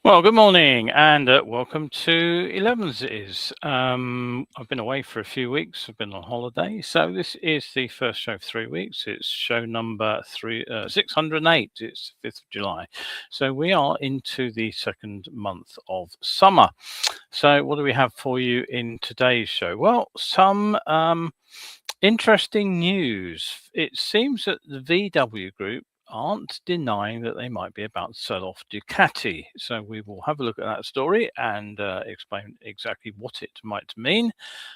Well, good morning and welcome to Elevenses. I've been away for a few weeks. I've been on holiday, so this is the first show of 3 weeks. It's show number 608. It's 5th of July, so we are into the second month of summer. So, what do we have for you in today's show? Well, some interesting news. It seems that the VW Group aren't denying that they might be about to sell off Ducati. So we will have a look at that story and explain exactly what it might mean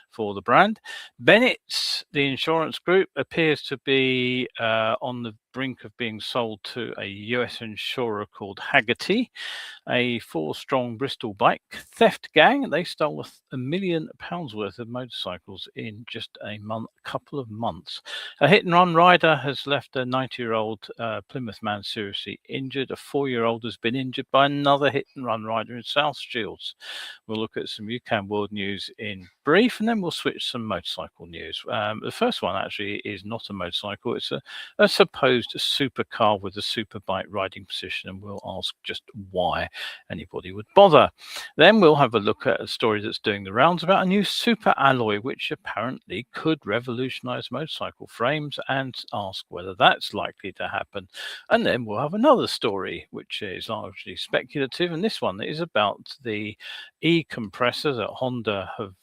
for the brand. Bennetts, the insurance group, appears to be on the brink of being sold to a US insurer called Hagerty, a 4-strong Bristol bike theft gang. They stole £1 million worth of motorcycles in just a couple of months. A hit-and-run rider has left a 90-year-old Plymouth man seriously injured. A 4-year-old has been injured by another hit-and-run rider in South Shields. We'll look at some UCAN world news in brief, and then we'll switch some motorcycle news. The first one actually is not a motorcycle. It's a supposed supercar with a superbike riding position, and we'll ask just why anybody would bother. Then we'll have a look at a story that's doing the rounds about a new super alloy which apparently could revolutionize motorcycle frames, and ask whether that's likely to happen. And then we'll have another story which is largely speculative, and this one is about the e-compressor that Honda have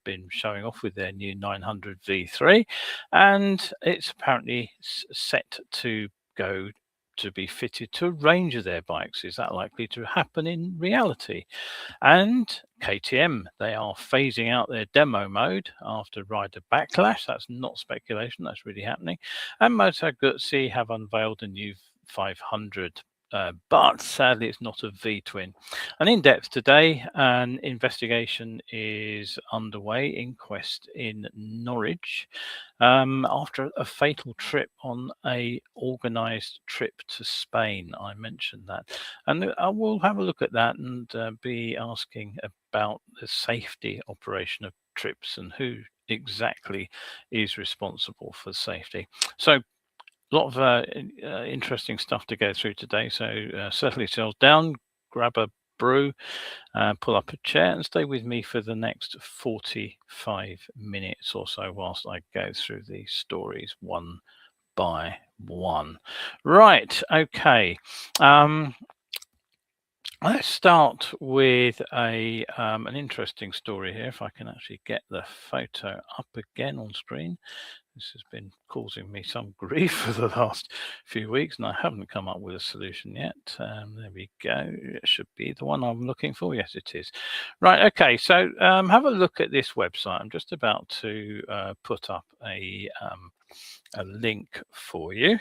been showing off with their new 900 V3, and it's apparently set to go to be fitted to a range of their bikes. Is that likely to happen in reality? And KTM, they are phasing out their demo mode after rider backlash. That's not speculation, that's really happening. And Moto Guzzi have unveiled a new 500, but sadly it's not a V-twin. And in depth today, an investigation is underway, inquest in Norwich, after a fatal trip on a organised trip to Spain. I mentioned that, and I will have a look at that and be asking about the safety operation of trips and who exactly is responsible for safety. So a lot of interesting stuff to go through today. So settle yourselves down, grab a brew, pull up a chair, and stay with me for the next 45 minutes or so whilst I go through these stories one by one. Right, okay. Let's start with an interesting story here. If I can actually get the photo up again on screen. This has been causing me some grief for the last few weeks, and I haven't come up with a solution yet. There we go. It should be the one I'm looking for. Yes, it is. Right. Okay. So have a look at this website. I'm just about to put up a link for you,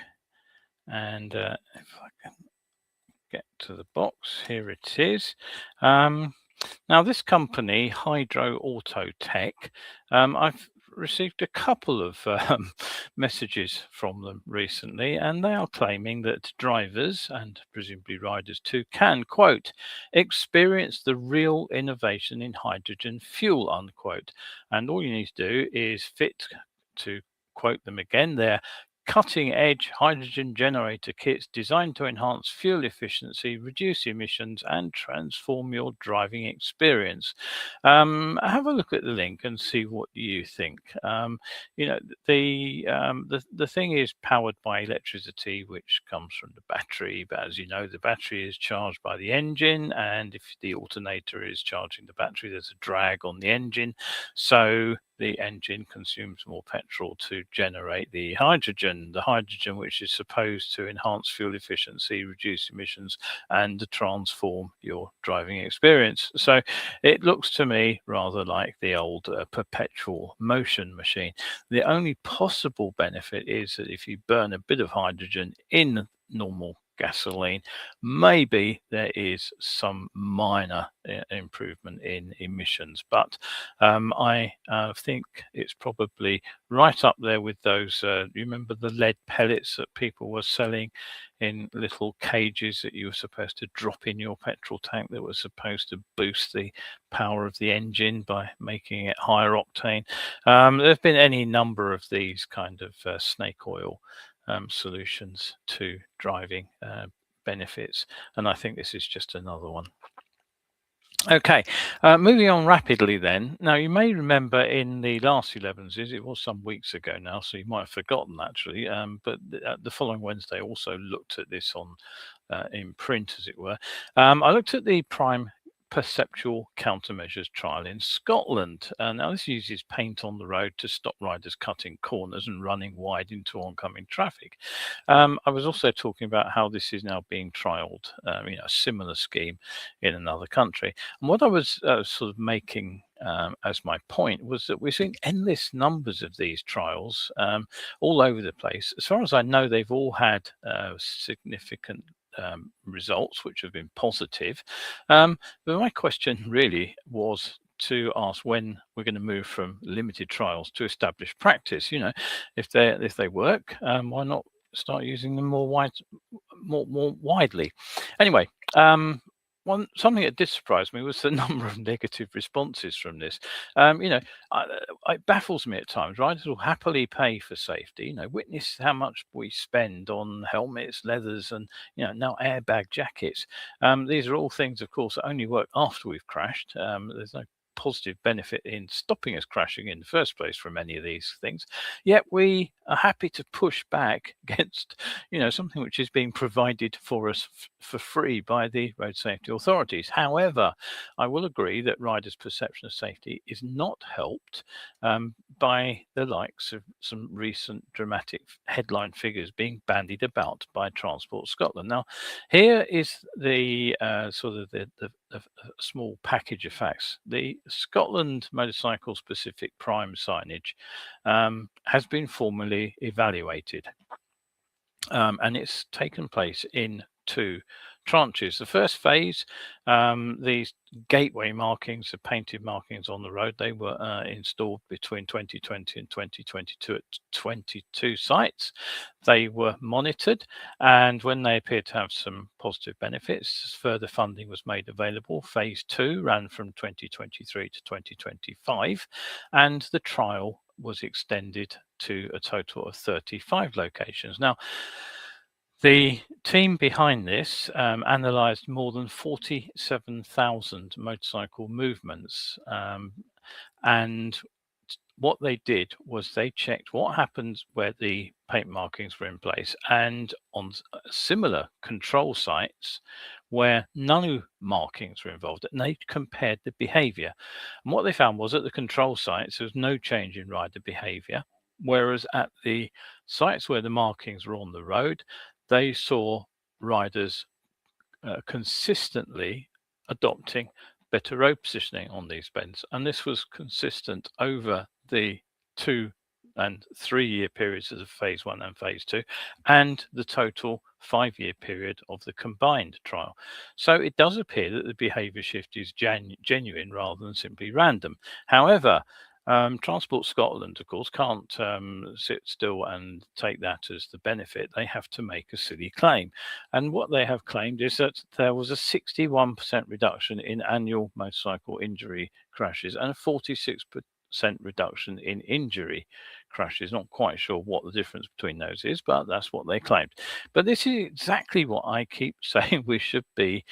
and if I can get to the box, here it is. Now, this company, Hydro Auto Tech, I've received a couple of messages from them recently, and they are claiming that drivers, and presumably riders too, can, quote, experience the real innovation in hydrogen fuel, unquote. And all you need to do is fit, to quote them again, their cutting-edge hydrogen generator kits designed to enhance fuel efficiency, reduce emissions, and transform your driving experience. Have a look at the link and see what you think. You know, the thing is powered by electricity, which comes from the battery. But as you know, the battery is charged by the engine, and if the alternator is charging the battery, there's a drag on the engine. So the engine consumes more petrol to generate the hydrogen which is supposed to enhance fuel efficiency, reduce emissions, and transform your driving experience. So it looks to me rather like the old perpetual motion machine. The only possible benefit is that if you burn a bit of hydrogen in normal gasoline, maybe there is some minor improvement in emissions, but I think it's probably right up there with those, you remember the lead pellets that people were selling in little cages that you were supposed to drop in your petrol tank, that was supposed to boost the power of the engine by making it higher octane. There have been any number of these kind of snake oil solutions to driving benefits, and I think this is just another one. Okay, moving on rapidly then. Now, you may remember in the last 11s, it was some weeks ago now, so you might have forgotten actually, but the following Wednesday also looked at this on in print, as it were. I looked at the prime perceptual countermeasures trial in Scotland. Now, this uses paint on the road to stop riders cutting corners and running wide into oncoming traffic. I was also talking about how this is now being trialled, a similar scheme in another country. And what I was sort of making as my point was that we're seeing endless numbers of these trials all over the place. As far as I know, they've all had significant results which have been positive. But my question really was to ask when we're going to move from limited trials to established practice. If they work, why not start using them more widely? Anyway, something that did surprise me was the number of negative responses from this. It baffles me at times. Riders will happily pay for safety. Witness how much we spend on helmets, leathers, and now airbag jackets. These are all things, of course, that only work after we've crashed. There's no positive benefit in stopping us crashing in the first place from any of these things. Yet we are happy to push back against, something which is being provided for us for free by the road safety authorities. However, I will agree that riders' perception of safety is not helped by the likes of some recent dramatic headline figures being bandied about by Transport Scotland. Now, here is the sort of the small package of facts. The Scotland motorcycle specific prime signage has been formally evaluated, and it's taken place in two tranches. The first phase, these gateway markings, the painted markings on the road, they were installed between 2020 and 2022 at 22 sites. They were monitored, and when they appeared to have some positive benefits, further funding was made available. Phase 2 ran from 2023 to 2025, and the trial was extended to a total of 35 locations. Now, the team behind this analysed more than 47,000 motorcycle movements, and what they did was they checked what happened where the paint markings were in place and on similar control sites where no markings were involved, and they compared the behaviour. And what they found was at the control sites there was no change in rider behaviour, whereas at the sites where the markings were on the road, they saw riders consistently adopting better road positioning on these bends. And this was consistent over the 2 and 3 year periods of phase 1 and phase 2, and the total 5-year period of the combined trial. So it does appear that the behaviour shift is genuine rather than simply random. However, Transport Scotland, of course, can't sit still and take that as the benefit. They have to make a silly claim. And what they have claimed is that there was a 61% reduction in annual motorcycle injury crashes and a 46% reduction in injury crashes. Not quite sure what the difference between those is, but that's what they claimed. But this is exactly what I keep saying we should be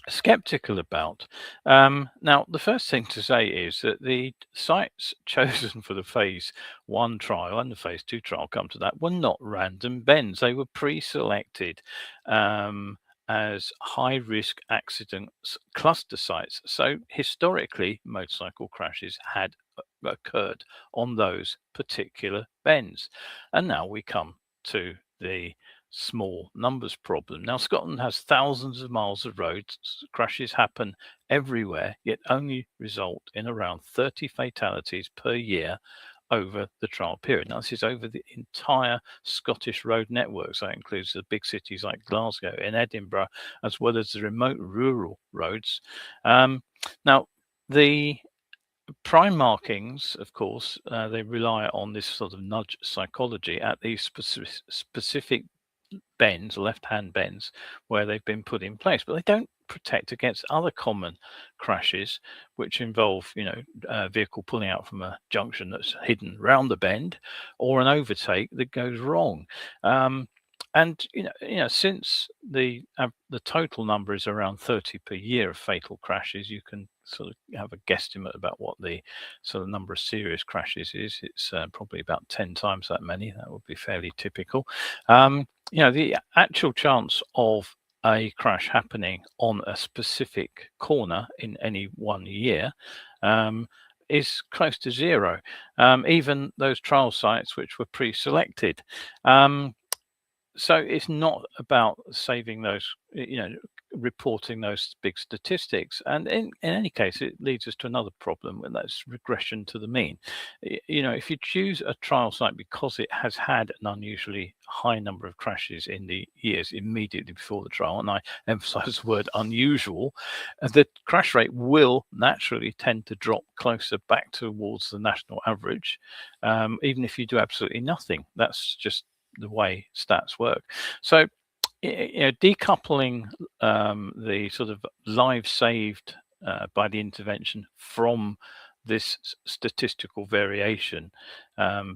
skeptical about. Now, the first thing to say is that the sites chosen for the phase 1 trial and the phase 2 trial, come to that, were not random bends. They were pre-selected as high-risk accidents cluster sites. So historically, motorcycle crashes had occurred on those particular bends. And now we come to the small numbers problem. Now, Scotland has thousands of miles of roads. Crashes happen everywhere, yet only result in around 30 fatalities per year over the trial period. Now, this is over the entire Scottish road network. So that includes the big cities like Glasgow and Edinburgh, as well as the remote rural roads. Now, the prime markings, of course, they rely on this sort of nudge psychology at these specific bends, left-hand bends, where they've been put in place, but they don't protect against other common crashes, which involve, a vehicle pulling out from a junction that's hidden round the bend, or an overtake that goes wrong. And since the total number is around 30 per year of fatal crashes, you can sort of have a guesstimate about what the sort of number of serious crashes is. It's probably about 10 times that many. That would be fairly typical. The actual chance of a crash happening on a specific corner in any one year is close to zero. Even those trial sites which were pre-selected. So it's not about saving those, reporting those big statistics. And in any case, it leads us to another problem, and that's regression to the mean. If you choose a trial site because it has had an unusually high number of crashes in the years immediately before the trial, and I emphasize the word unusual, the crash rate will naturally tend to drop closer back towards the national average, even if you do absolutely nothing. That's just the way stats work. So, decoupling the sort of lives saved by the intervention from this statistical variation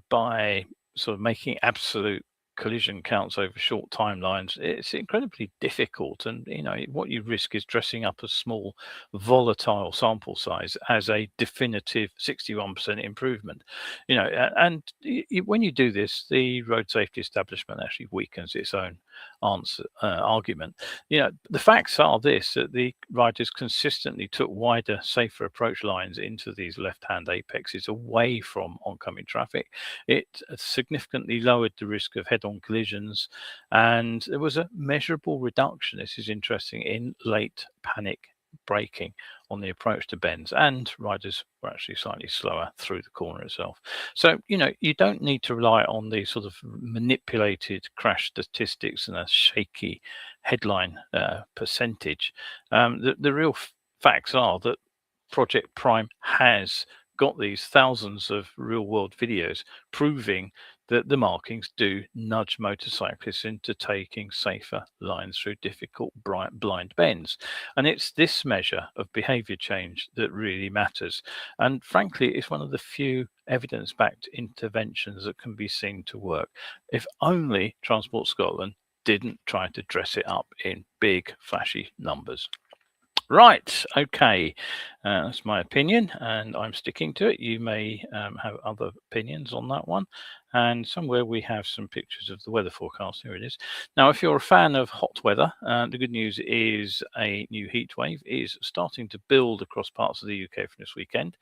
by sort of making absolute collision counts over short timelines, it's incredibly difficult. And what you risk is dressing up a small volatile sample size as a definitive 61% improvement. And when you do this, the road safety establishment actually weakens its own argument. The facts are this: that the riders consistently took wider, safer approach lines into these left-hand apexes away from oncoming traffic. It significantly lowered the risk of head-on collisions, and there was a measurable reduction, this is interesting, in late panic braking on the approach to bends, and riders were actually slightly slower through the corner itself. So, you don't need to rely on the sort of manipulated crash statistics and a shaky headline percentage. The real facts are that Project Prime has got these thousands of real world videos proving that the markings do nudge motorcyclists into taking safer lines through difficult blind bends. And it's this measure of behavior change that really matters. And frankly, it's one of the few evidence-backed interventions that can be seen to work. If only Transport Scotland didn't try to dress it up in big, flashy numbers. Right, okay, that's my opinion, and I'm sticking to it. You may have other opinions on that one. And somewhere we have some pictures of the weather forecast. Here it is. Now, if you're a fan of hot weather, the good news is a new heat wave is starting to build across parts of the UK from this weekend.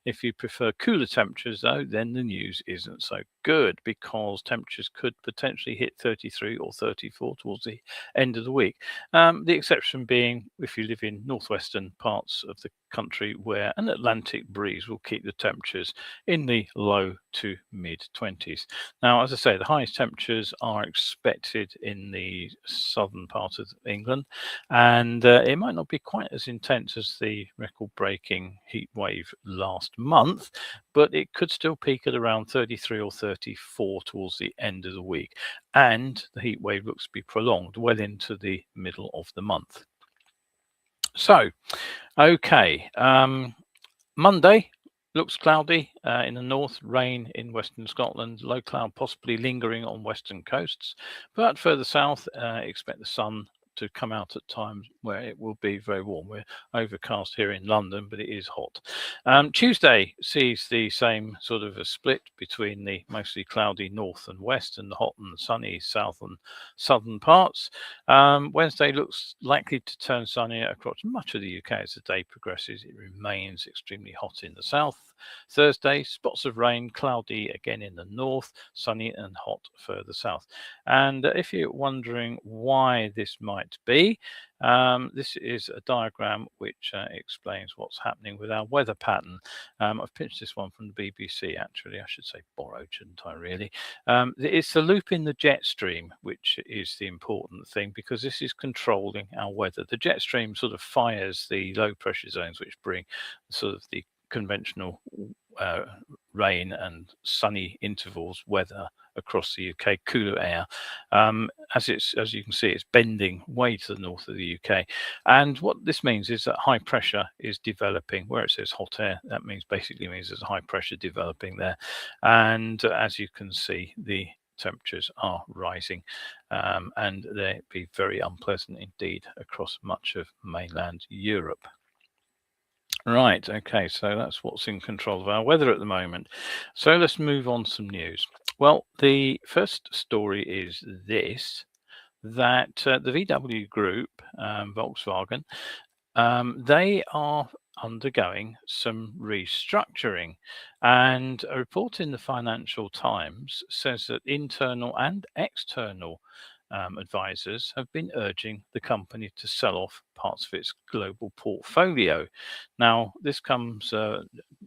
If you prefer cooler temperatures, though, then the news isn't so good, because temperatures could potentially hit 33 or 34 towards the end of the week. The exception being if you live in northwestern parts of the country, where an Atlantic breeze will keep the temperatures in the low to mid 20s. Now, as I say, the highest temperatures are expected in the southern part of England, and it might not be quite as intense as the record-breaking heat wave last month, but it could still peak at around 33 or 34 towards the end of the week. And the heat wave looks to be prolonged well into the middle of the month. So, okay, Monday looks cloudy in the north, rain in western Scotland, low cloud possibly lingering on western coasts, but further south, expect the sun to come out at times where it will be very warm. We're overcast here in London, but it is hot. Tuesday sees the same sort of a split between the mostly cloudy north and west and the hot and sunny south and southern parts. Wednesday looks likely to turn sunnier across much of the UK as the day progresses. It remains extremely hot in the south. Thursday, spots of rain, cloudy again in the north, sunny and hot further south. And if you're wondering why this might be, this is a diagram which explains what's happening with our weather pattern. I've pinched this one from the BBC, actually. I should say borrowed, shouldn't I, really? It's the loop in the jet stream, which is the important thing, because this is controlling our weather. The jet stream sort of fires the low pressure zones, which bring sort of the conventional rain and sunny intervals weather across the UK, cooler air. As you can see, it's bending way to the north of the UK. And what this means is that high pressure is developing. Where it says hot air, that basically means there's a high pressure developing there. And as you can see, the temperatures are rising, and they'd be very unpleasant indeed across much of mainland Europe. Right, okay, so that's what's in control of our weather at the moment. So let's move on to some news. Well, the first story is this, that the VW Group, Volkswagen, they are undergoing some restructuring. And a report in the Financial Times says that internal and external advisors have been urging the company to sell off parts of its global portfolio. Now, this comes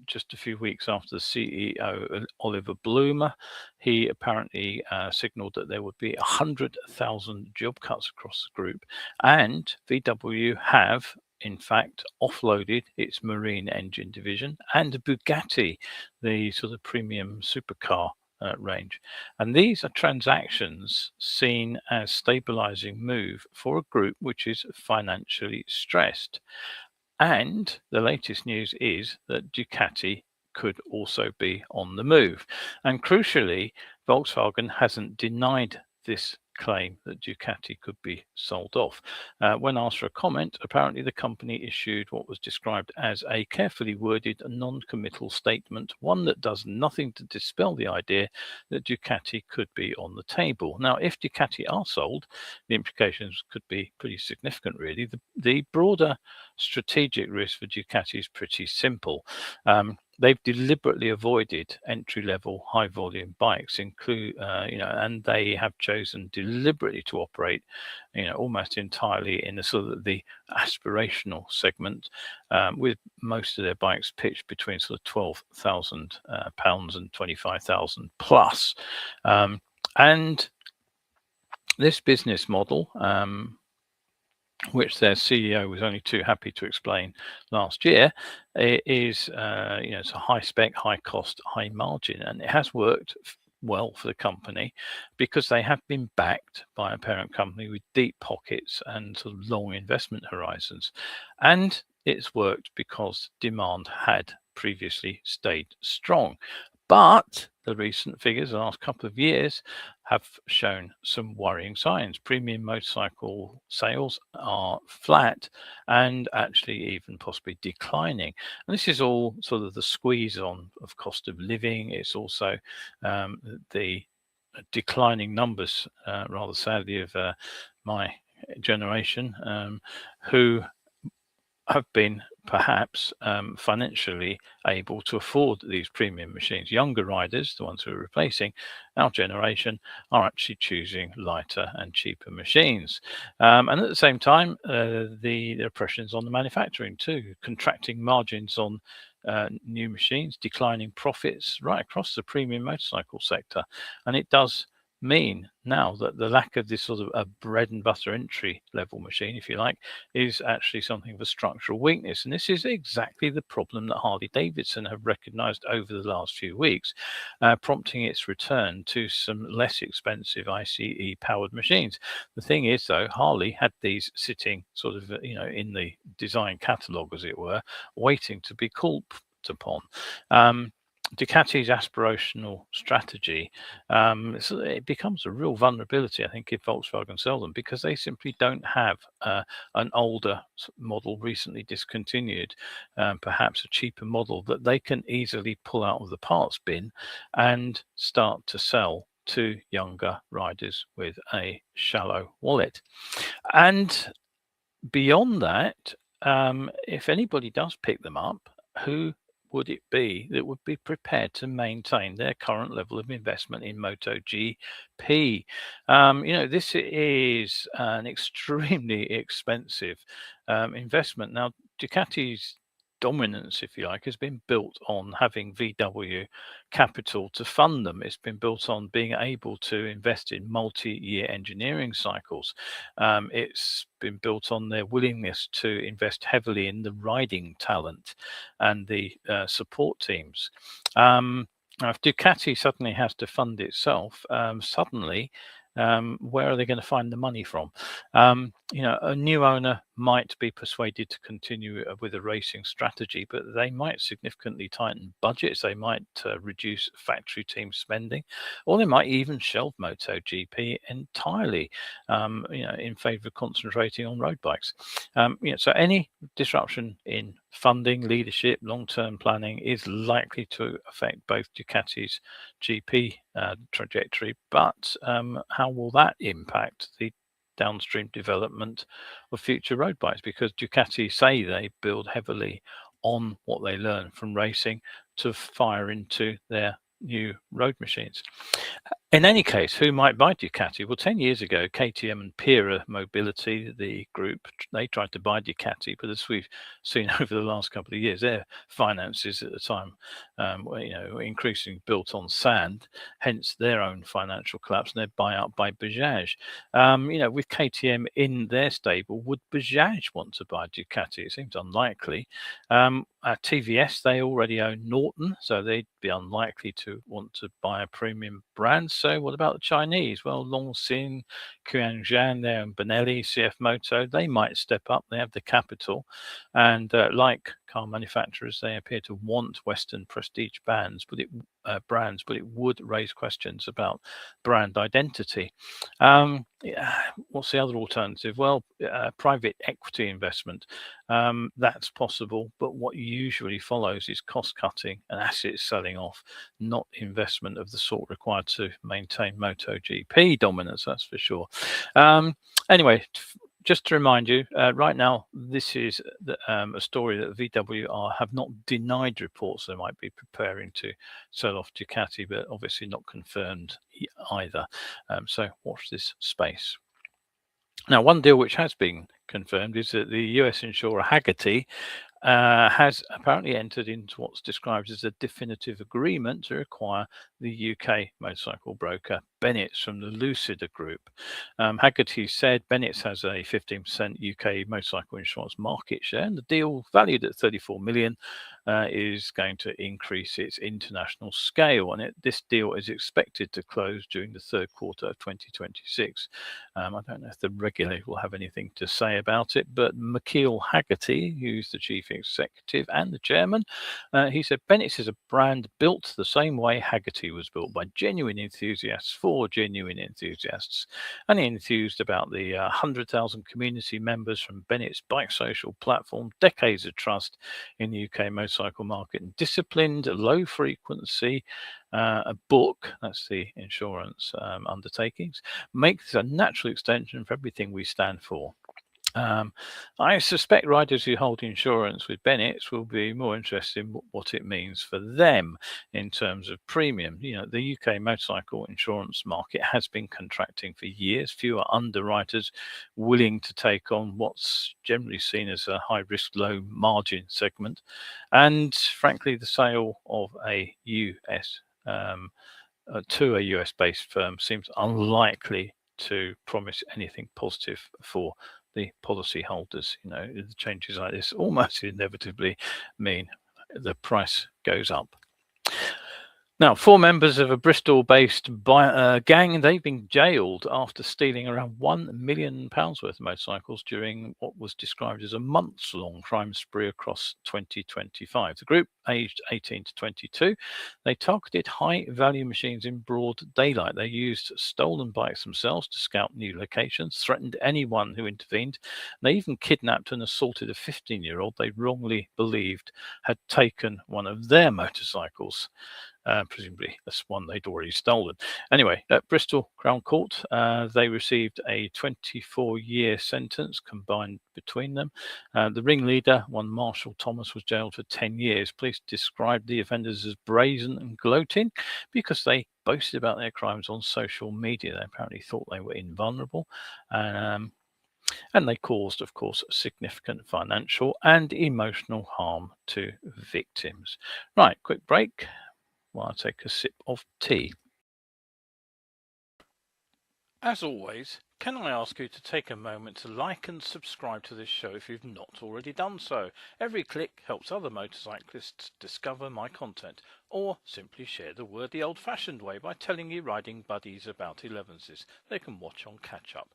just a few weeks after the CEO, Oliver Blumer. He apparently signaled that there would be 100,000 job cuts across the group, and VW have in fact offloaded its marine engine division and Bugatti, the sort of premium supercar range. And these are transactions seen as stabilizing move for a group which is financially stressed. And the latest news is that Ducati could also be on the move. And crucially, Volkswagen hasn't denied this claim that Ducati could be sold off. When asked for a comment, apparently the company issued what was described as a carefully worded non-committal statement, one that does nothing to dispel the idea that Ducati could be on the table. Now, if Ducati are sold, the implications could be pretty significant, really. The broader strategic risk for Ducati is pretty simple. They've deliberately avoided entry-level, high-volume bikes, and they have chosen deliberately to operate, almost entirely in the sort of the aspirational segment, with most of their bikes pitched between sort of £12,000 and 25,000 plus. And this business model, which their CEO was only too happy to explain last year, is it's a high spec, high cost, high margin, and it has worked well for the company because they have been backed by a parent company with deep pockets and sort of long investment horizons, and it's worked because demand had previously stayed strong. But the recent figures, the last couple of years, have shown some worrying signs. Premium motorcycle sales are flat and actually even possibly declining. And this is all sort of the squeeze on of cost of living. It's also the declining numbers, rather sadly, of my generation who have been perhaps financially able to afford these premium machines. Younger riders, the ones who are replacing our generation, are actually choosing lighter and cheaper machines. And at the same time, the pressures on the manufacturing too, contracting margins on new machines, declining profits right across the premium motorcycle sector. And it does mean now that the lack of this sort of a bread and butter entry level machine, if you like, is actually something of a structural weakness. And this is exactly the problem that Harley Davidson have recognized over the last few weeks, prompting its return to some less expensive ICE powered machines. The thing is, though, Harley had these sitting sort of, in the design catalog, as it were, waiting to be called upon. Ducati's aspirational strategy, it becomes a real vulnerability, I think, if Volkswagen sell them, because they simply don't have an older model recently discontinued, perhaps a cheaper model that they can easily pull out of the parts bin and start to sell to younger riders with a shallow wallet. And beyond that, if anybody does pick them up, who would it be that would be prepared to maintain their current level of investment in Moto GP? This is an extremely expensive investment. Now, Ducati's dominance, if you like, has been built on having VW capital to fund them. It's been built on being able to invest in multi-year engineering cycles. It's been built on their willingness to invest heavily in the riding talent and the support teams. Now, if Ducati suddenly has to fund itself, where are they going to find the money from? A new owner might be persuaded to continue with a racing strategy, but they might significantly tighten budgets. They might reduce factory team spending, or they might even shelve MotoGP entirely, in favour of concentrating on road bikes. So any disruption in funding, leadership, long-term planning is likely to affect both Ducati's GP trajectory, but how will that impact the downstream development of future road bikes? Because Ducati say they build heavily on what they learn from racing to fire into their new road machines. In any case, who might buy Ducati? Well, 10 years ago, KTM and Pira Mobility, the group, they tried to buy Ducati, but as we've seen over the last couple of years, their finances at the time were increasingly built on sand, hence their own financial collapse and their buyout by Bajaj. With KTM in their stable, would Bajaj want to buy Ducati? It seems unlikely. TVS, they already own Norton, so they'd be unlikely to want to buy a premium brand. So what about the Chinese? Well, Longxin, Qianzhan, they own Benelli, CF Moto. They might step up. They have the capital. And like car manufacturers, they appear to want Western prestige brands, but it would raise questions about brand identity. What's the other alternative? Well, private equity investment. That's possible, but what usually follows is cost cutting and assets selling off, not investment of the sort required to maintain MotoGP dominance, that's for sure. Anyway, just to remind you, right now, this is a story that VWR have not denied reports they might be preparing to sell off Ducati, but obviously not confirmed either. So watch this space. Now, one deal which has been confirmed is that the US insurer Hagerty has apparently entered into what's described as a definitive agreement to acquire the UK motorcycle broker Bennetts from the Lucida Group. Hagerty said Bennetts has a 15% UK motorcycle insurance market share, and the deal, valued at 34 million, is going to increase its international scale. And this deal is expected to close during the third quarter of 2026. I don't know if the regulator will have anything to say about it, but McKeel Hagerty, who's the chief executive and the chairman, he said Bennetts is a brand built the same way Hagerty was built, by genuine enthusiasts for genuine enthusiasts. And he enthused about the 100,000 community members from Bennett's bike social platform, decades of trust in the UK motorcycle market, and disciplined, low frequency a book, that's the insurance undertakings, makes a natural extension of everything we stand for. I suspect riders who hold insurance with Bennetts will be more interested in what it means for them in terms of premium. The UK motorcycle insurance market has been contracting for years. Fewer underwriters willing to take on what's generally seen as a high risk, low margin segment. And frankly, the sale of a US to a US based firm seems unlikely to promise anything positive for the policyholders. The changes like this almost inevitably mean the price goes up. Now, 4 members of a Bristol-based gang, they've been jailed after stealing around £1 million worth of motorcycles during what was described as a months-long crime spree across 2025. The group, aged 18 to 22, they targeted high-value machines in broad daylight. They used stolen bikes themselves to scout new locations, threatened anyone who intervened. They even kidnapped and assaulted a 15-year-old they wrongly believed had taken one of their motorcycles. Presumably that's one they'd already stolen. Anyway, at Bristol Crown Court, they received a 24-year sentence combined between them. The ringleader, one Marshall Thomas, was jailed for 10 years. Police described the offenders as brazen and gloating because they boasted about their crimes on social media. They apparently thought they were invulnerable. And they caused, of course, significant financial and emotional harm to victims. Right, quick break while I take a sip of tea. As always, can I ask you to take a moment to like and subscribe to this show if you've not already done so? Every click helps other motorcyclists discover my content, or simply share the word the old-fashioned way by telling your riding buddies about Elevenses. They can watch on catch-up.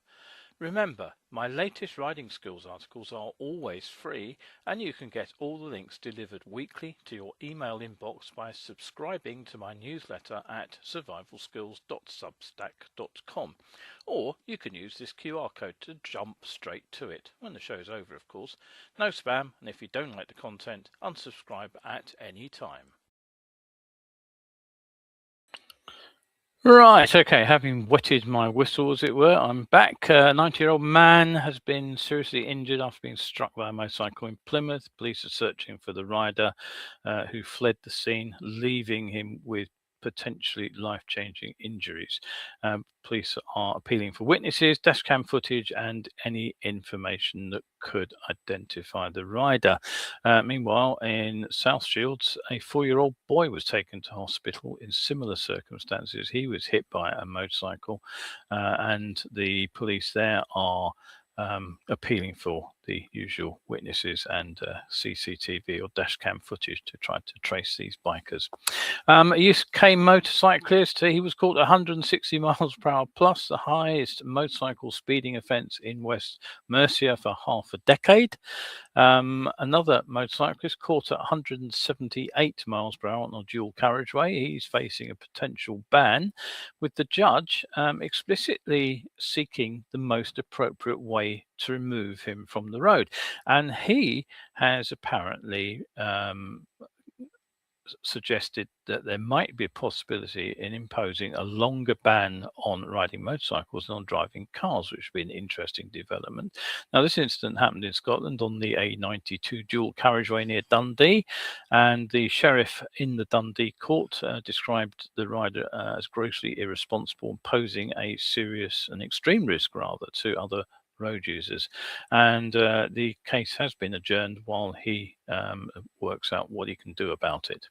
Remember, my latest riding skills articles are always free, and you can get all the links delivered weekly to your email inbox by subscribing to my newsletter at survivalskills.substack.com. Or you can use this QR code to jump straight to it, when the show's over, of course. No spam, and if you don't like the content, unsubscribe at any time. Right, okay, having wetted my whistle, as it were, I'm back. A 90-year-old man has been seriously injured after being struck by a motorcycle in Plymouth. Police are searching for the rider who fled the scene, leaving him with potentially life-changing injuries. Police are appealing for witnesses, dashcam footage, and any information that could identify the rider. Meanwhile, in South Shields, a 4-year-old boy was taken to hospital in similar circumstances. He was hit by a motorcycle, and the police there are appealing for the usual witnesses and CCTV or dashcam footage to try to trace these bikers. A UK motorcyclist, he was caught 160 miles per hour plus, the highest motorcycle speeding offence in West Mercia for half a decade. Another motorcyclist caught at 178 miles per hour on a dual carriageway. He's facing a potential ban, with the judge explicitly seeking the most appropriate way to remove him from the road. And he has apparently suggested that there might be a possibility in imposing a longer ban on riding motorcycles than on driving cars, which would be an interesting development. Now, this incident happened in Scotland on the A92 dual carriageway near Dundee, and the sheriff in the Dundee court described the rider as grossly irresponsible and posing a serious and extreme risk, rather, to other road users. And the case has been adjourned while he works out what he can do about it.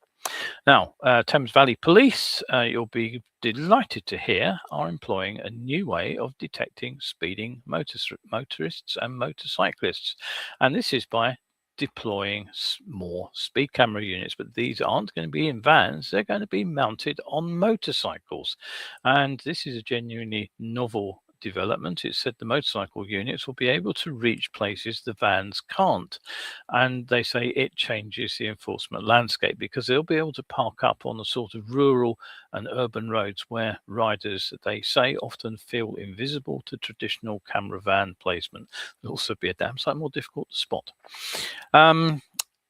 Now, Thames Valley Police, you'll be delighted to hear, are employing a new way of detecting speeding motorists and motorcyclists. And this is by deploying more speed camera units, but these aren't going to be in vans, they're going to be mounted on motorcycles. And this is a genuinely novel development. It said the motorcycle units will be able to reach places the vans can't, and they say it changes the enforcement landscape because they'll be able to park up on the sort of rural and urban roads where riders, they say, often feel invisible to traditional camera van placement. It'll also be a damn sight more difficult to spot.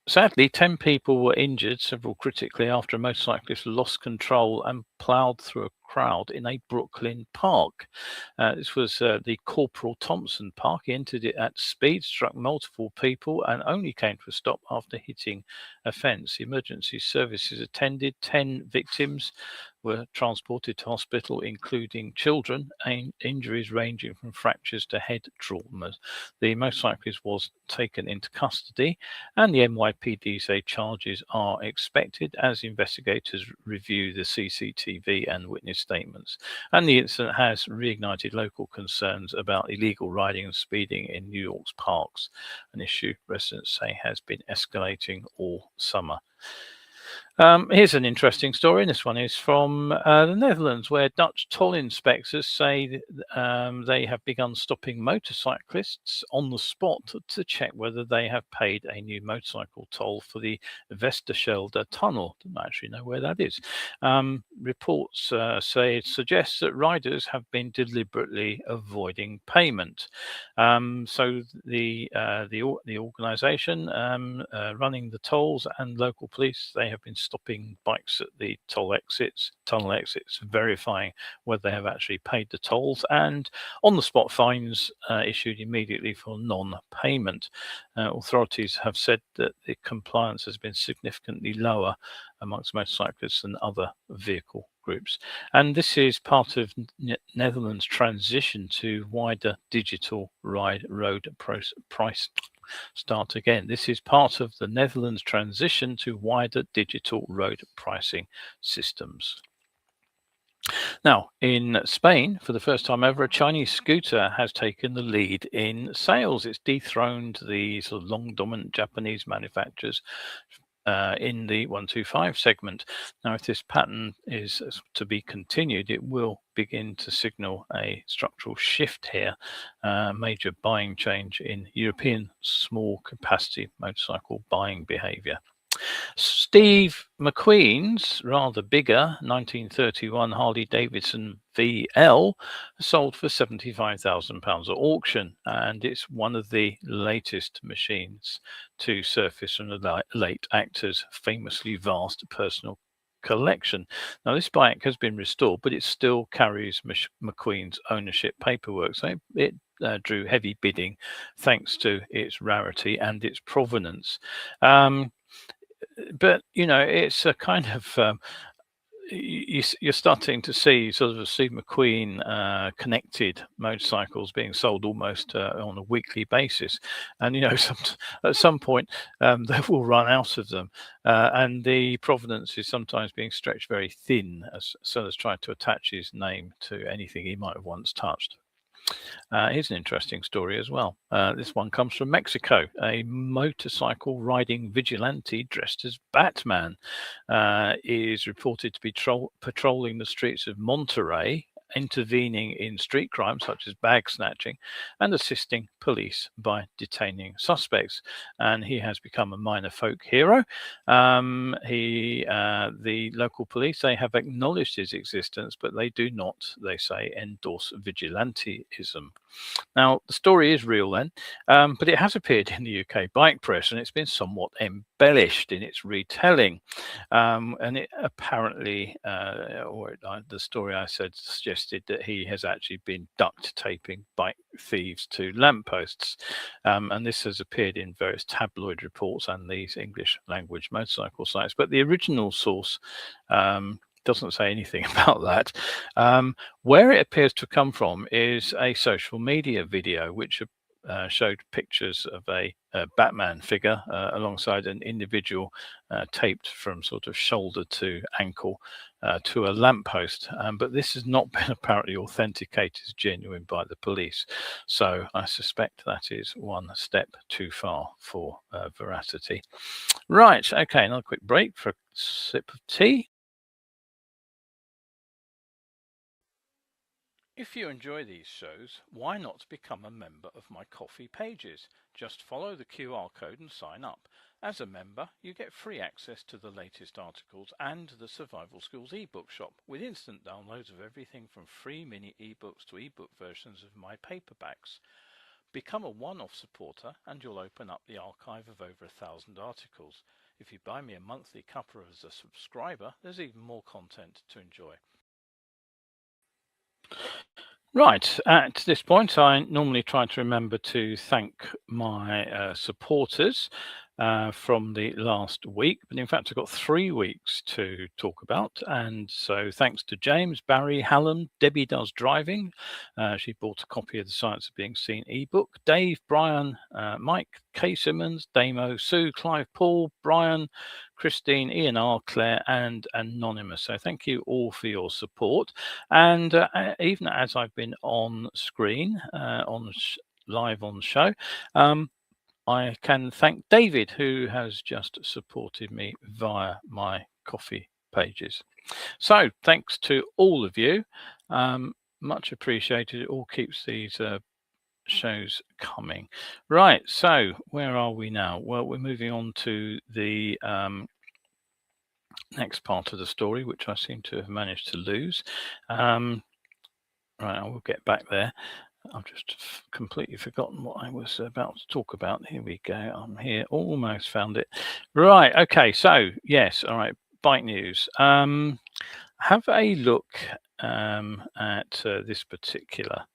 Sadly, 10 people were injured, several critically, after a motorcyclist lost control and ploughed through a crowd in a Brooklyn park. This was the Corporal Thompson Park. He entered it at speed, struck multiple people, and only came to a stop after hitting a fence. Emergency services attended. 10 victims were transported to hospital, including children, and injuries ranging from fractures to head trauma. The motorcyclist was taken into custody, and the NYPD say charges are expected as investigators review the CCTV and witness statements. And the incident has reignited local concerns about illegal riding and speeding in New York's parks, an issue residents say has been escalating all summer. Here's an interesting story. This one is from the Netherlands, where Dutch toll inspectors say they have begun stopping motorcyclists on the spot to check whether they have paid a new motorcycle toll for the Westerschelde tunnel. Don't actually know where that is. Reports say it suggests that riders have been deliberately avoiding payment. So the organisation running the tolls and local police, they have been stopping bikes at the tunnel exits, verifying whether they have actually paid the tolls, and on-the-spot fines issued immediately for non-payment. Authorities have said that the compliance has been significantly lower amongst motorcyclists than other vehicle groups. And this is part of Netherlands' transition to wider digital road price. Start again. This is part of the Netherlands' transition to wider digital road pricing systems. Now, in Spain, for the first time ever, a Chinese scooter has taken the lead in sales. It's dethroned the sort of long dominant Japanese manufacturers, in the 125 segment. Now, if this pattern is to be continued, it will begin to signal a structural shift here, major buying change in European small capacity motorcycle buying behavior. Steve McQueen's rather bigger 1931 Harley Davidson VL sold for £75,000 at auction, and it's one of the latest machines to surface from the late actor's famously vast personal collection. Now, this bike has been restored, but it still carries McQueen's ownership paperwork, so it drew heavy bidding thanks to its rarity and its provenance. But it's a kind of you're starting to see sort of Steve McQueen connected motorcycles being sold almost on a weekly basis, and at some point they will run out of them, and the provenance is sometimes being stretched very thin as sellers try to attach his name to anything he might have once touched. Here's an interesting story as well. This one comes from Mexico. A motorcycle riding vigilante dressed as Batman is reported to be patrolling the streets of Monterrey, intervening in street crimes such as bag snatching and assisting police by detaining suspects. And he has become a minor folk hero. The local police, they have acknowledged his existence, but they do not, they say, endorse vigilantism. Now, the story is real then, but it has appeared in the UK bike press, and it's been somewhat embellished in its retelling. And it apparently, the story I said suggested that he has actually been duct taping bike thieves to lampposts. And this has appeared in various tabloid reports and these English language motorcycle sites. But the original source doesn't say anything about that. Where it appears to come from is a social media video which showed pictures of a Batman figure alongside an individual taped from sort of shoulder to ankle to a lamppost. But this has not been apparently authenticated as genuine by the police. So I suspect that is one step too far for veracity. Right, okay, another quick break for a sip of tea. If you enjoy these shows, why not become a member of my Ko-fi pages? Just follow the QR code and sign up. As a member, you get free access to the latest articles and the Survival Schools ebook shop with instant downloads of everything from free mini ebooks to ebook versions of my paperbacks. Become a one-off supporter and you'll open up the archive of over 1,000 articles. If you buy me a monthly cuppa as a subscriber, there's even more content to enjoy. Right, at this point, I normally try to remember to thank my supporters from the last week, but in fact, I've got 3 weeks to talk about. And so, thanks to James, Barry, Hallam, Debbie Does Driving. She bought a copy of the Science of Being Seen ebook. Dave, Brian, Mike, Kay Simmons, Damo, Sue, Clive, Paul, Brian, Christine, Ian R, Claire, and Anonymous. So thank you all for your support. And even as I've been on screen, live on the show, I can thank David, who has just supported me via my Ko-fi pages. So thanks to all of you. Much appreciated. It all keeps these shows coming. Right, so where are we now? Well, we're moving on to the next part of the story, which I seem to have managed to lose. Right, I will get back there. I've just completely forgotten what I was about to talk about. Here we go. I'm here. Almost found it. Right. Okay. So yes. All right. Bike news. Have a look at this particular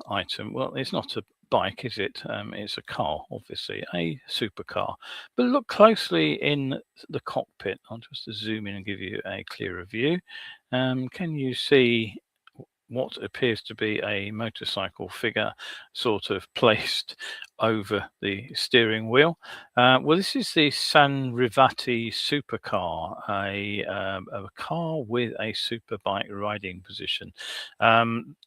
item. Well, it's not a bike, is it? It's a car, obviously, a supercar. But look closely in the cockpit. I'll just zoom in and give you a clearer view. Can you see what appears to be a motorcycle figure sort of placed over the steering wheel? Well, this is the Sanrivatti supercar, a car with a superbike riding position.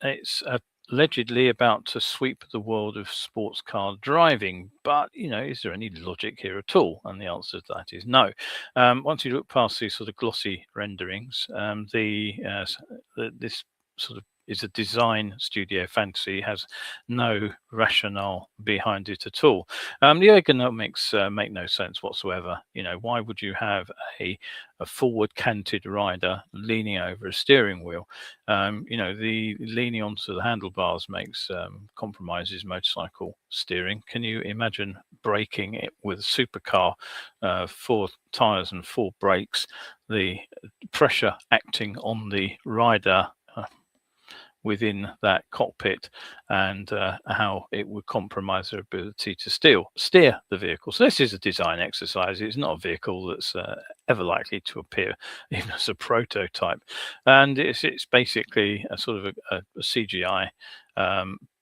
It's allegedly about to sweep the world of sports car driving. But, is there any logic here at all? And the answer to that is no. Once you look past these sort of glossy renderings, this sort of is a design studio fantasy, has no rationale behind it at all. The ergonomics make no sense whatsoever. Why would you have a forward canted rider leaning over a steering wheel? The leaning onto the handlebars makes compromises motorcycle steering. Can you imagine braking it with a supercar, 4 tires and 4 brakes, the pressure acting on the rider within that cockpit, and how it would compromise their ability to steer the vehicle? So this is a design exercise. It's not a vehicle that's ever likely to appear even as a prototype, and it's basically a sort of a CGI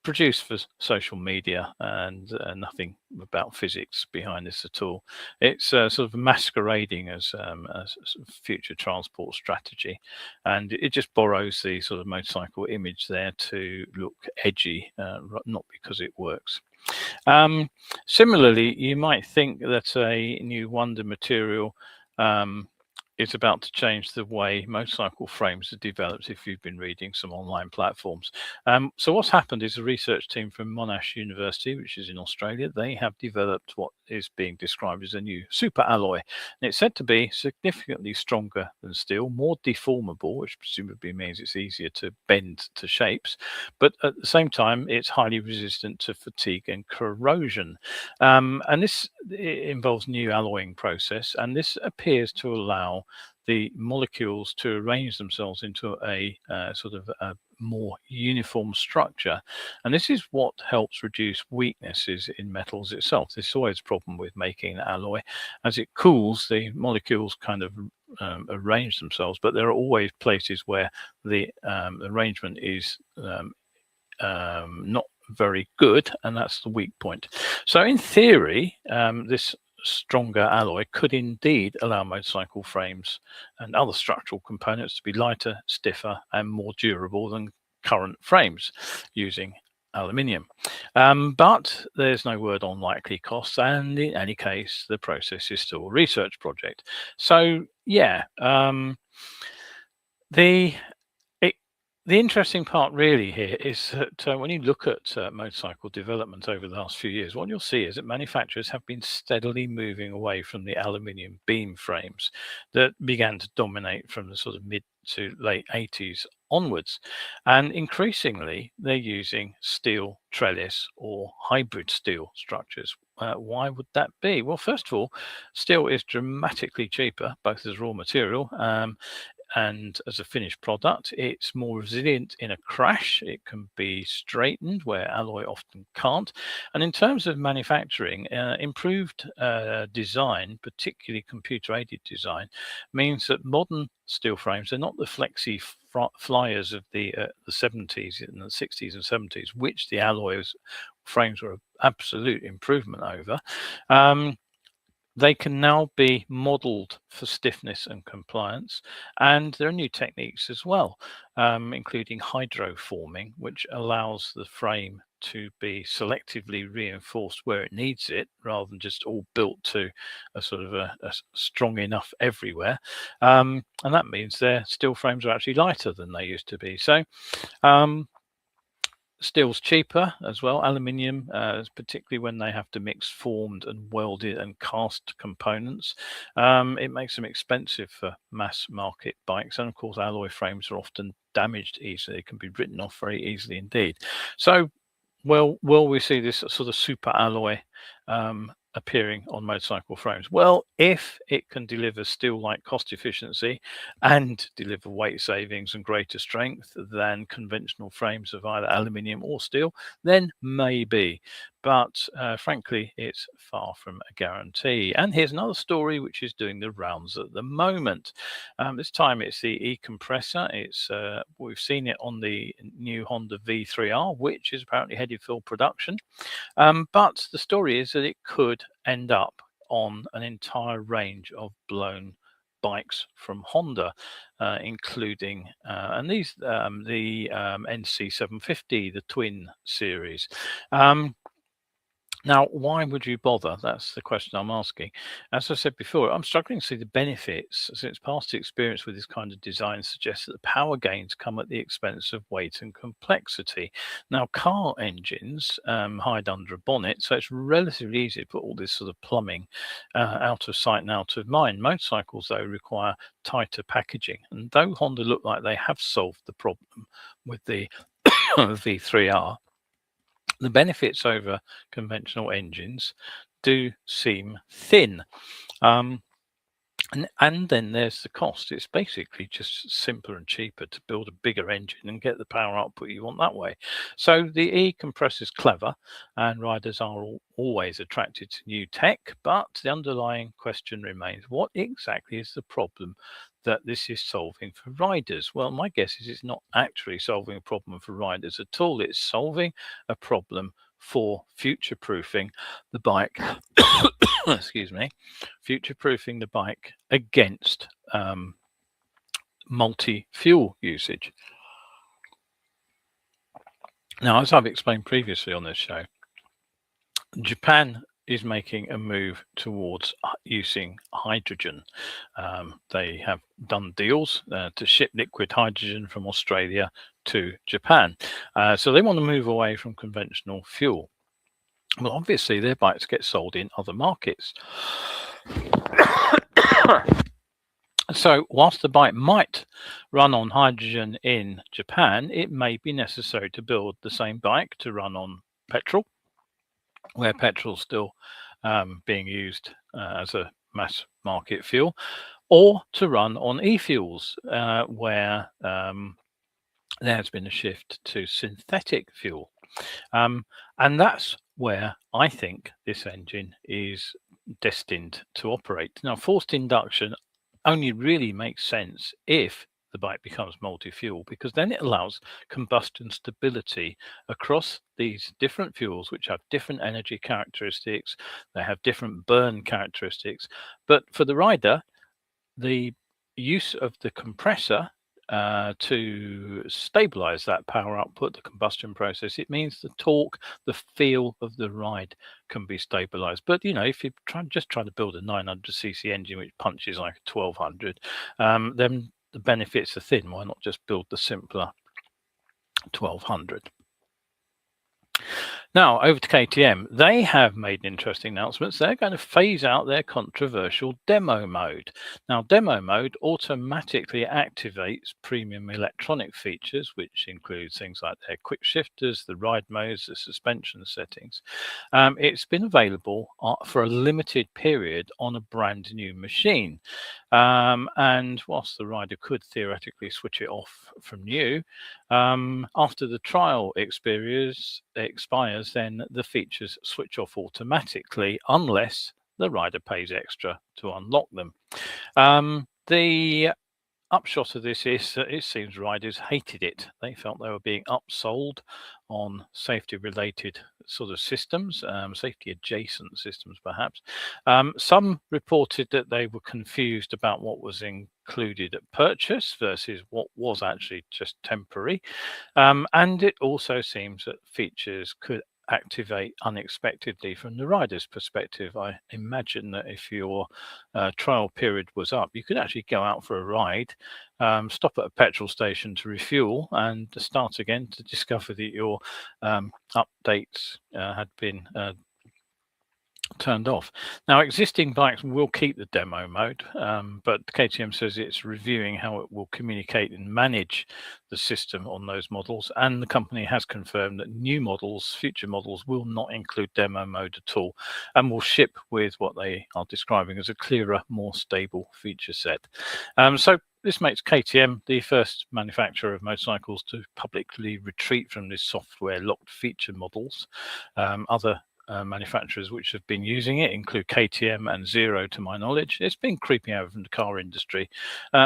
produced for social media, and nothing about physics behind this at all. It's sort of masquerading as a sort of future transport strategy, and it just borrows the sort of motorcycle image there to look edgy, not because it works. Similarly, you might think that a new Wonder material is about to change the way motorcycle frames are developed, if you've been reading some online platforms. So what's happened is a research team from Monash University, which is in Australia, they have developed what is being described as a new super alloy. And it's said to be significantly stronger than steel, more deformable, which presumably means it's easier to bend to shapes, but at the same time, it's highly resistant to fatigue and corrosion. And this involves new alloying process, and this appears to allow the molecules to arrange themselves into a sort of a more uniform structure. And this is what helps reduce weaknesses in metals itself. This is always a problem with making an alloy. As it cools, the molecules kind of arrange themselves, but there are always places where the arrangement is not very good, and that's the weak point. So in theory, this stronger alloy could indeed allow motorcycle frames and other structural components to be lighter, stiffer, and more durable than current frames using aluminium. But there's no word on likely costs, and in any case, the process is still a research project. So yeah, the interesting part really here is that when you look at motorcycle development over the last few years, what you'll see is that manufacturers have been steadily moving away from the aluminium beam frames that began to dominate from the sort of mid to late 80s onwards. And increasingly, they're using steel trellis or hybrid steel structures. Why would that be? Well, first of all, steel is dramatically cheaper, both as raw material and as a finished product. It's more resilient in a crash. It can be straightened where alloy often can't. And in terms of manufacturing, improved design, particularly computer-aided design, means that modern steel frames are not the flexi flyers of the 70s and the 60s and 70s, which the alloys frames were an absolute improvement over. They can now be modeled for stiffness and compliance, and there are new techniques as well, including hydroforming, which allows the frame to be selectively reinforced where it needs it, rather than just all built to a sort of a strong enough everywhere. And that means their steel frames are actually lighter than they used to be. So steel's cheaper as well. Aluminium, particularly when they have to mix formed and welded and cast components, it makes them expensive for mass market bikes. And of course, alloy frames are often damaged easily. They can be written off very easily indeed. So, will we see this sort of super alloy appearing on motorcycle frames? Well, if it can deliver steel-like cost efficiency and deliver weight savings and greater strength than conventional frames of either aluminium or steel, then maybe. But frankly, it's far from a guarantee. And here's another story which is doing the rounds at the moment. This time it's the e-compressor. We've seen it on the new Honda V3R, which is apparently headed for production. But the story is that it could end up on an entire range of blown bikes from Honda, including and these the NC750, the twin series. Now, why would you bother? That's the question I'm asking. As I said before, I'm struggling to see the benefits, since past experience with this kind of design suggests that the power gains come at the expense of weight and complexity. Now, car engines hide under a bonnet, so it's relatively easy to put all this sort of plumbing out of sight and out of mind. Motorcycles, though, require tighter packaging. And though Honda look like they have solved the problem with the V3R, the benefits over conventional engines do seem thin. And then there's the cost. It's basically just simpler and cheaper to build a bigger engine and get the power output you want that way. So the e-compressor is clever, and riders are always attracted to new tech, but the underlying question remains: what exactly is the problem that this is solving for riders? Well, my guess is it's not actually solving a problem for riders at all. It's solving a problem for future-proofing the bike excuse me, future-proofing the bike against multi-fuel usage. Now, as I've explained previously on this show, Japan is making a move towards using hydrogen. They have done deals to ship liquid hydrogen from Australia to Japan. So they want to move away from conventional fuel. Well, obviously, their bikes get sold in other markets. So whilst the bike might run on hydrogen in Japan, it may be necessary to build the same bike to run on petrol, where petrol is still being used as a mass market fuel, or to run on e-fuels, where there's been a shift to synthetic fuel. And that's where I think this engine is destined to operate. Now, forced induction only really makes sense if the bike becomes multi-fuel, because then it allows combustion stability across these different fuels, which have different energy characteristics, they have different burn characteristics. But for the rider, the use of the compressor to stabilize that power output, the combustion process, it means the torque, the feel of the ride can be stabilized. But you know, if you just try to build a 900cc engine which punches like a 1200, then the benefits are thin. Why not just build the simpler 1200? Now, over to KTM. They have made interesting announcements. They're going to phase out their controversial demo mode. Now, demo mode automatically activates premium electronic features, which includes things like their quick shifters, the ride modes, the suspension settings. It's been available for a limited period on a brand new machine. And whilst the rider could theoretically switch it off from new, after the trial experience expires, then the features switch off automatically unless the rider pays extra to unlock them. The upshot of this is that it seems riders hated it. They felt they were being upsold on safety related sort of systems, safety adjacent systems perhaps. Some reported that they were confused about what was included at purchase versus what was actually just temporary. And it also seems that features could activate unexpectedly from the rider's perspective. I imagine that if your trial period was up, you could actually go out for a ride, stop at a petrol station to refuel, and start again to discover that your updates had been turned off. Now, existing bikes will keep the demo mode, but KTM says it's reviewing how it will communicate and manage the system on those models, and the company has confirmed that new models, future models, will not include demo mode at all and will ship with what they are describing as a clearer, more stable feature set. So this makes KTM the first manufacturer of motorcycles to publicly retreat from this software locked feature models. Other manufacturers which have been using it include KTM and Zero, to my knowledge. It's been creeping over from the car industry,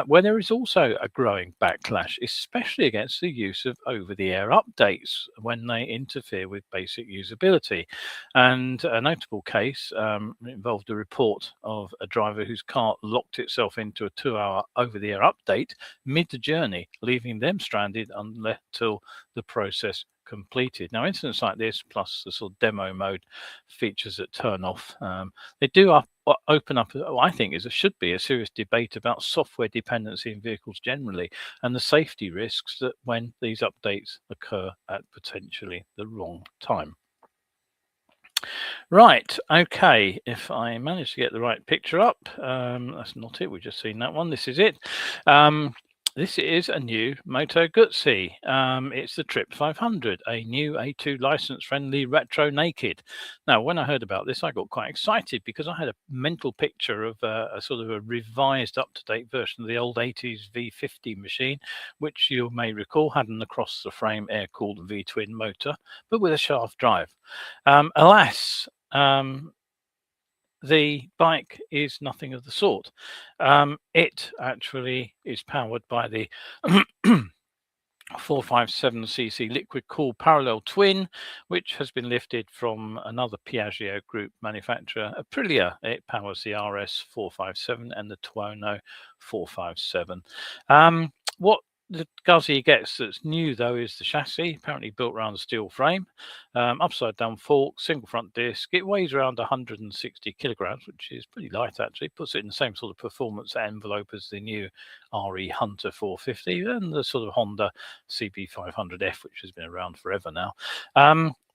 where there is also a growing backlash, especially against the use of over-the-air updates when they interfere with basic usability. And a notable case involved a report of a driver whose car locked itself into a 2-hour over-the-air update mid-journey, leaving them stranded until the process completed. Now, incidents like this, plus the sort of demo mode features that turn off, they do open up, I think, should be a serious debate about software dependency in vehicles generally, and the safety risks that when these updates occur at potentially the wrong time. Right, okay, if I manage to get the right picture up, that's not it, we've just seen that one, this is it. This is a new Moto Guzzi. It's the Trip 500, a new A2 license-friendly retro naked. Now, when I heard about this, I got quite excited because I had a mental picture of a sort of a revised, up-to-date version of the old 80s V50 machine, which you may recall had an across-the-frame air-cooled V-twin motor, but with a shaft drive. Alas, the bike is nothing of the sort. It actually is powered by the 457cc liquid cooled parallel twin, which has been lifted from another Piaggio group manufacturer, Aprilia. It powers the RS 457 and the Tuono 457. What the Guzzi gets that's new, though, is the chassis, apparently built around a steel frame, upside down fork, single front disc. It weighs around 160 kilograms, which is pretty light, actually. Puts it in the same sort of performance envelope as the new RE Hunter 450 and the sort of Honda CB500F, which has been around forever now.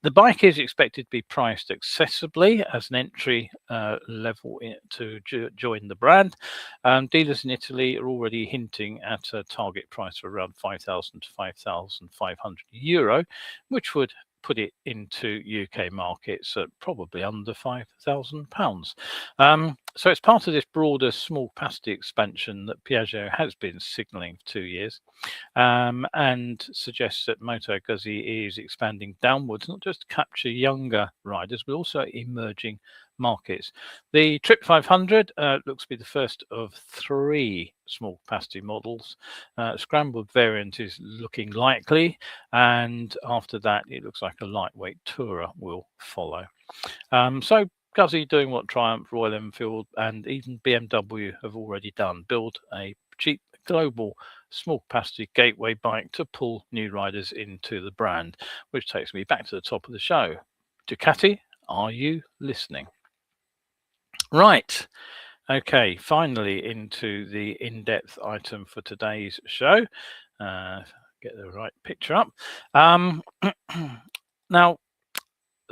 The bike is expected to be priced accessibly as an entry level to join the brand. Dealers in Italy are already hinting at a target price of around 5,000 to 5,500 euro, which would put it into UK markets at probably under £5,000. So it's part of this broader small capacity expansion that Piaggio has been signalling for 2 years, and suggests that Moto Guzzi is expanding downwards, not just to capture younger riders, but also emerging markets. The Trip 500 looks to be the first of 3 small capacity models. Scrambled variant is looking likely, and after that it looks like a lightweight tourer will follow. So Guzzi doing what Triumph, Royal Enfield and even BMW have already done: build a cheap global small capacity gateway bike to pull new riders into the brand, which takes me back to the top of the show. Ducati, are you listening? Right, okay, finally into the in-depth item for today's show. Get the right picture up. Now,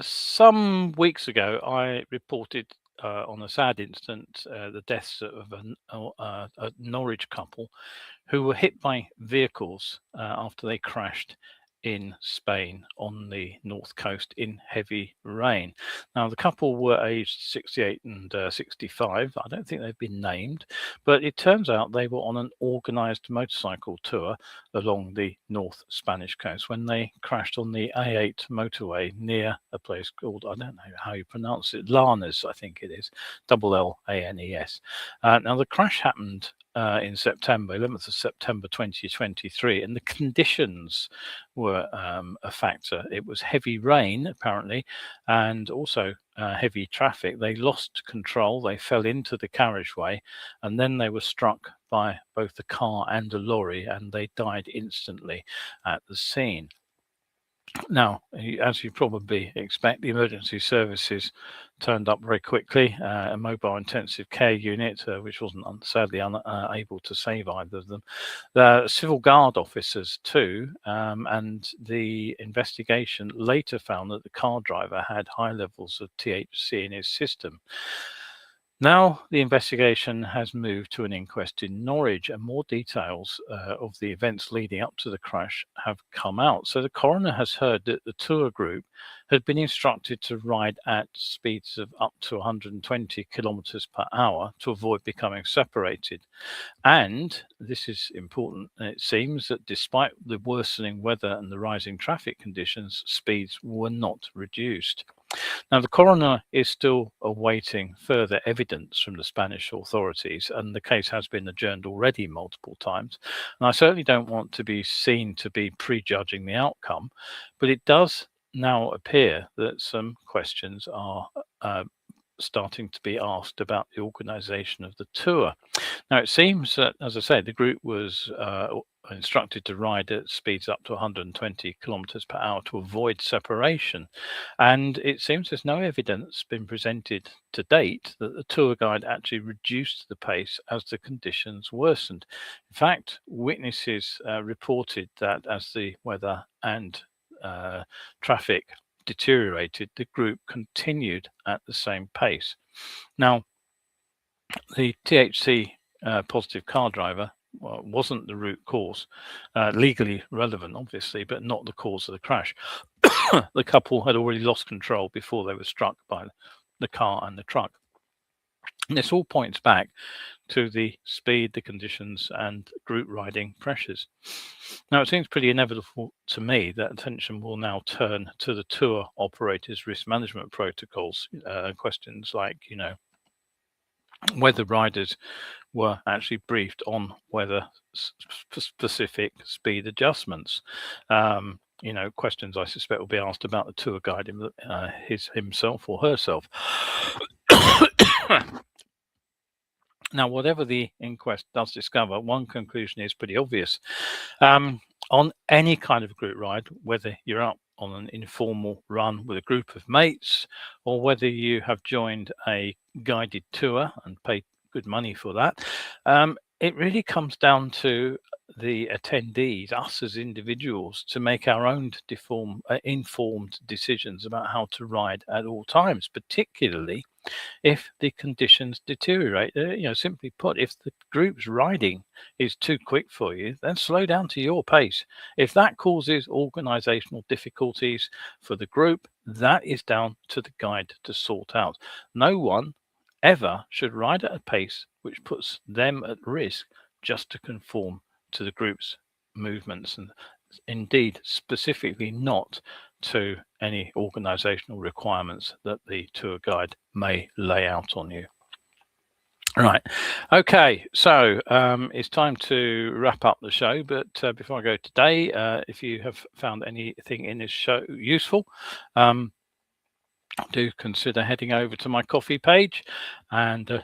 some weeks ago, I reported on a sad incident the deaths of a Norwich couple who were hit by vehicles after they crashed in Spain on the north coast in heavy rain. Now, the couple were aged 68 and 65. I don't think they've been named, but it turns out they were on an organised motorcycle tour along the north Spanish coast when they crashed on the A8 motorway near a place called, I don't know how you pronounce it, Lanes, I think it is, Lanes. Now, the crash happened in September, 11th of September 2023, and the conditions were a factor. It was heavy rain, apparently, and also heavy traffic. They lost control, they fell into the carriageway, and then they were struck by both the car and a lorry, and they died instantly at the scene. Now, as you probably expect, the emergency services turned up very quickly. A mobile intensive care unit, which wasn't sadly unable to save either of them. The civil guard officers too, and the investigation later found that the car driver had high levels of THC in his system. Now the investigation has moved to an inquest in Norwich, and more details of the events leading up to the crash have come out. So the coroner has heard that the tour group had been instructed to ride at speeds of up to 120 kilometers per hour to avoid becoming separated. And this is important, it seems that despite the worsening weather and the rising traffic conditions, speeds were not reduced. Now, the coroner is still awaiting further evidence from the Spanish authorities, and the case has been adjourned already multiple times. And I certainly don't want to be seen to be prejudging the outcome, but it does now appear that some questions are starting to be asked about the organisation of the tour. Now, it seems that, as I say, the group was instructed to ride at speeds up to 120 kilometers per hour to avoid separation. And it seems there's no evidence been presented to date that the tour guide actually reduced the pace as the conditions worsened. In fact, witnesses reported that as the weather and traffic deteriorated, the group continued at the same pace. Now, the THC positive car driver wasn't the root cause, legally relevant, obviously, but not the cause of the crash. The couple had already lost control before they were struck by the car and the truck. And this all points back to the speed, the conditions, and group riding pressures. Now, it seems pretty inevitable to me that attention will now turn to the tour operators' risk management protocols. Questions like, whether riders were actually briefed on whether specific speed adjustments. Questions I suspect will be asked about the tour guide himself or herself. Now, whatever the inquest does discover, one conclusion is pretty obvious. On any kind of group ride, whether you're up on an informal run with a group of mates, or whether you have joined a guided tour and paid good money for that, it really comes down to the attendees, us as individuals, to make our own informed decisions about how to ride at all times, particularly if the conditions deteriorate. Simply put, if the group's riding is too quick for you, then slow down to your pace. If that causes organizational difficulties for the group, that is down to the guide to sort out. No one ever should ride at a pace which puts them at risk just to conform to the group's movements, and indeed specifically not to any organizational requirements that the tour guide may lay out on you. Right. Okay. So it's time to wrap up the show. But before I go today, if you have found anything in this show useful, do consider heading over to my Ko-fi page and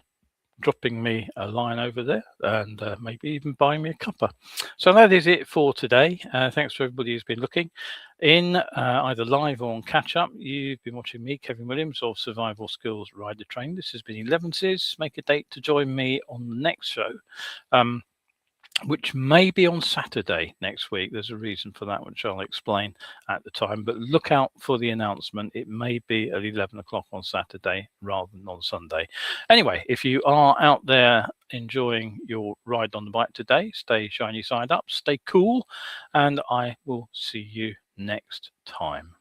dropping me a line over there, and maybe even buying me a cuppa. So that is it for today. Thanks to everybody who's been looking in, either live or on catch up. You've been watching me, Kevin Williams, of Survival Skills Rider Training. This has been Elevenses. Make a date to join me on the next show, which may be on Saturday next week. There's a reason for that, which I'll explain at the time, but look out for the announcement. It may be at 11 o'clock on Saturday rather than on Sunday. Anyway, if you are out there enjoying your ride on the bike today, stay shiny side up, stay cool, and I will see you next time.